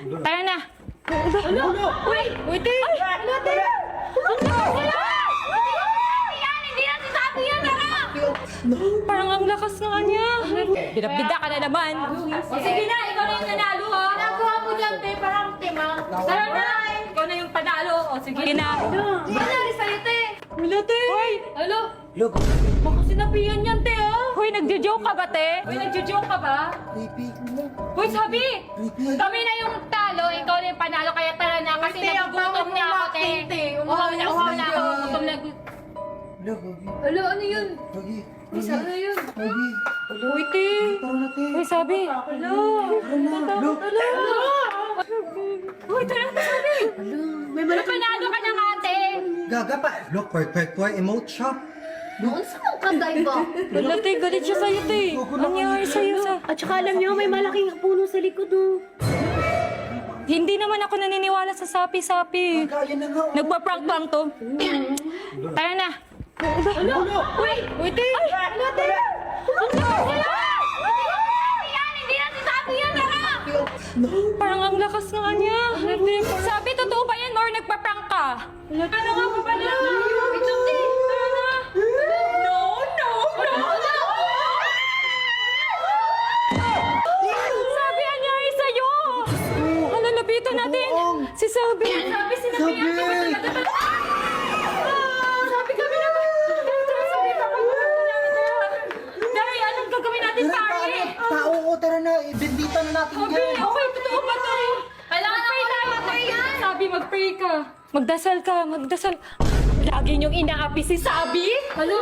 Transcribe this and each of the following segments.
Tara na. Uy! Uy, te! Ano, te? Ang lakas nila! Hindi na sinabi yan, tara! Parang ang lakas nga niya. Binabida ka na naman. O sige na, ikaw na yung nanalo, ha? Nagawa mo dyan, te, parang tema. Tara na! Ikaw na yung panalo. O sige na. Ano nangyari sa'yo, te? Wala, te. Hoy! Alo? Look, Baka sinabihan yan, te, ha? Hoy, nagjo-joke ka ba, te? Hoy, nagjo-joke ka ba? creepy ko lang. Hoy, sabi! Creepy. Kami na yung talo, ikaw na yung panalo, kaya tara na kasi Te, ang nagugutom pangit na mo ako, te. acting, te. Uhaw na ako. Gutom na. Look, Gogi. Alo, ano yun? Gogi. Isa, ano yun? Gogi. Hoy, te. Tara na, te. Hoy, sabi. Tara na. Look. Hoy, tara na, sabi. May Pero panalo ka ng ate. Gaga pa. Look, kwek, emote siya. Noon sa kang kanday ba? Wala, te. Galit siya sa'yo, te. Nangyari sa'yo sa... At saka alam niyo, may malaking puno sa likod, oh. Hindi naman ako naniniwala sa sapi-sapi. Gaga, yan na nga. Nagpa-prank lang to. Tara na. Uy! Uy, te! Ano, te? Ang lakas nila! Hindi na sinabi yan, tara! Parang ang lakas nga niya. Sabi, totoo ba yan or nagpa-prank ka? Ano nga pa pala? Ito, te! Tara na! No! Sabi, anyari sa'yo! Ano, lapitan natin? Si Sabi. Sabi, sinabihan ka ba talaga? Sabi kami na ba? Sabi ka pa Dari, anong gagawin natin, pare? Tao ko, tara na. Bendita na natin Sabi, yan. okay, totoo ba to? Kailangan mag-pray tayo. Sabi, mag-pray ka. Magdasal ka, magdasal. Lagi niyong inaapi si Sabi? Ano?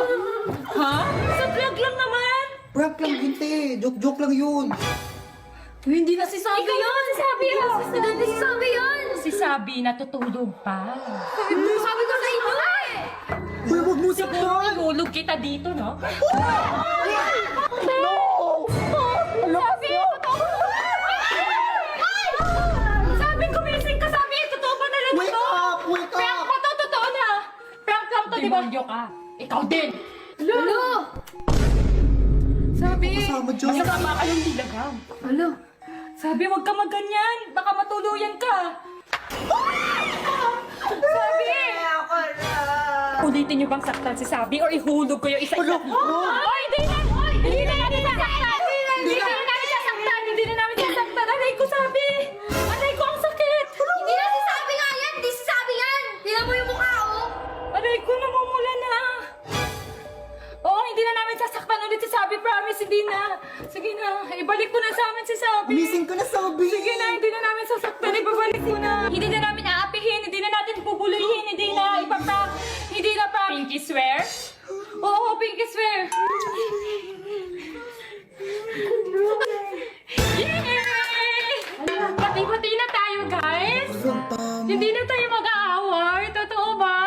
Ha? Sa vlog lang naman. Prank lang, hindi. Joke lang yun. Hindi na si Sabi Ikaw yun! si Sabi, oh. Hindi si Sabi yun! Si Sabi natutulog pa. Sabi ko sa inyo eh! Uy, wag mo sa Siguro ihulog kita dito, no? Sabi, totoo. Sabi, gumising ka. Sabi, totoo ba talaga Wake to? up! Wake Prank up! ba to? Totoo na. Prank lang to, di ba? ka. Ikaw din. Alo! Sabi! Kasama dyan. Masasama ka yung dilagam. Alo! Sabi, huwag ka maganyan. Baka matuluyan ka. Sabi! Ulitin niyo bang saktan si Sabi or ihulog ko yung isa-isa? Hoy, hindi na! Hindi na natin sasaktan! Hindi na namin sasaktan! Hindi na namin sasaktan! Aray ko, Sabi! Aray ko, ang sakit! Hindi na si Sabi nga yan! Hindi si Sabi yan! Tingnan mo yung mukha, oh! Aray ko, namumula na! Oo, hindi na namin sasaktan ulit si Sabi. Promise, hindi na. Sige na, ibalik mo na sa amin si Sabi. Missing ko na, Sabi. Sige na, hindi na namin sasaktan. Ibabalik mo na. Hindi na namin aapihin. Hindi na natin bubuluhin. Hindi na ipaprank. Hindi na pa. Pinky swear? Oo, Pinky swear. Yay! Pati-pati na tayo, guys. Hindi na tayo mag-aaway. Totoo ba?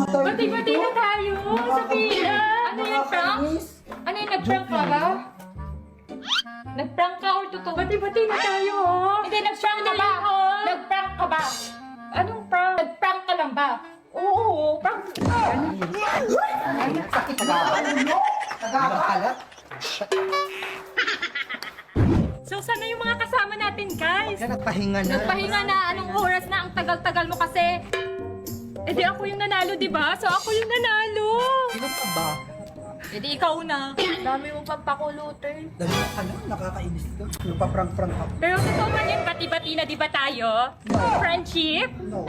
Pati-pati na tayo. Sophia. Ano yung prank? Ano yung nag-prank ka ba? Nag-prank ka or totoo? Pati-pati na tayo, oh. Hindi, nag-prank ka ba? Nag-prank ka ba? Anong prank? Nag-prank ka lang ba? Oo, prank. Sakit, tagakalat. So, sana yung mga kasama natin, guys? Yan, nagpahinga na. Nagpahinga na. Anong oras na? Ang tagal-tagal mo kasi. Eh di ako yung nanalo, di ba? So, ako yung nanalo. Sino pa ba? Eh di ikaw na. Dami mo pang pakulutin. Dami na ka na, nakakainis ka. Yung pa-prank-prank ako. Pero totoo man yun, bati-bati na di ba tayo? No. Friendship? No.